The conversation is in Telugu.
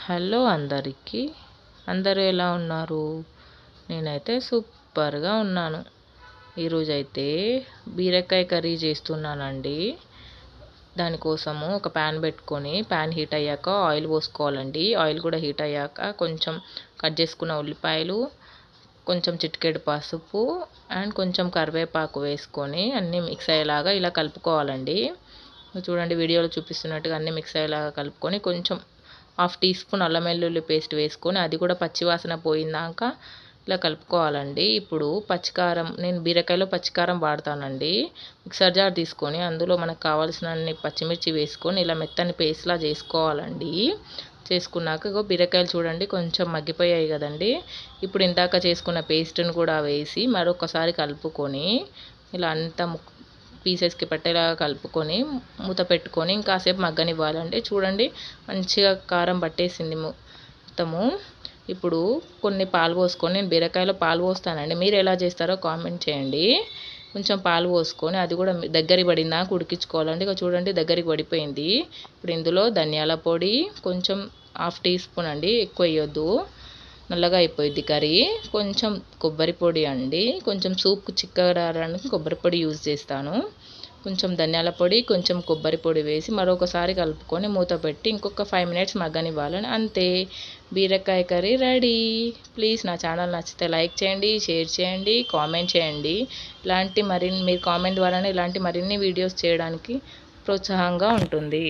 హలో అందరికీ. అందరూ ఎలా ఉన్నారు? నేనైతే సూపర్‌గా ఉన్నాను. ఈరోజైతే బీరకాయ కర్రీ చేస్తున్నానండి. దానికోసము ఒక ప్యాన్ పెట్టుకొని ప్యాన్ హీట్ అయ్యాక ఆయిల్ పోసుకోవాలండి. ఆయిల్ కూడా హీట్ అయ్యాక కొంచెం కట్ చేసుకున్న ఉల్లిపాయలు, కొంచెం చిటికెడు పసుపు అండ్ కొంచెం కరివేపాకు వేసుకొని అన్నీ మిక్స్ అయ్యేలాగా ఇలా కలుపుకోవాలండి. చూడండి వీడియోలో చూపిస్తున్నట్టుగా అన్నీ మిక్స్ అయ్యేలాగా కలుపుకొని కొంచెం హాఫ్ టీ స్పూన్ అల్లం వెల్లుల్లి పేస్ట్ వేసుకొని అది కూడా పచ్చివాసన పోయిందాక ఇలా కలుపుకోవాలండి. ఇప్పుడు పచ్చికారం, నేను బీరకాయలో పచ్చికారం వాడతానండి. మిక్సర్ జార్ తీసుకొని అందులో మనకు కావాల్సినన్ని పచ్చిమిర్చి వేసుకొని ఇలా మెత్తని పేస్ట్లా చేసుకోవాలండి. చేసుకున్నాక ఇగో బీరకాయలు చూడండి కొంచెం మగ్గిపోయాయి కదండి. ఇప్పుడు ఇందాక చేసుకున్న పేస్ట్ని కూడా వేసి మరొకసారి కలుపుకొని ఇలా అంతా పీసెస్కి పట్టేలాగా కలుపుకొని మూత పెట్టుకొని ఇంకాసేపు మగ్గనివ్వాలండి. చూడండి మంచిగా కారం పట్టేసింది మొత్తము. ఇప్పుడు కొన్ని పాలు పోసుకొని, నేను బీరకాయలో పాలు పోస్తానండి, మీరు ఎలా చేస్తారో కామెంట్ చేయండి. కొంచెం పాలు పోసుకొని అది కూడా దగ్గరికి పడిందాక ఉడికించుకోవాలండి. ఇక చూడండి దగ్గరికి పడిపోయింది. ఇప్పుడు ఇందులో ధనియాల పొడి కొంచెం హాఫ్ టీ స్పూన్ అండి, ఎక్కువ వేయొద్దు, నల్లగా అయిపోయింది కర్రీ. కొంచెం కొబ్బరి పొడి అండి, కొంచెం సూప్ చిక్కడానికి కొబ్బరి పొడి యూజ్ చేస్తాను. కొంచెం ధనియాల పొడి, కొంచెం కొబ్బరి పొడి వేసి మరొకసారి కలుపుకొని మూత పెట్టి ఇంకొక 5 మినిట్స్ మగ్గనివ్వాలని. అంతే, బీరకాయ కర్రీ రెడీ. ప్లీజ్ నా ఛానల్ నచ్చితే లైక్ చేయండి, షేర్ చేయండి, కామెంట్ చేయండి. మీరు కామెంట్ ద్వారానే ఇలాంటి మరిన్ని వీడియోస్ చేయడానికి ప్రోత్సాహంగా ఉంటుంది.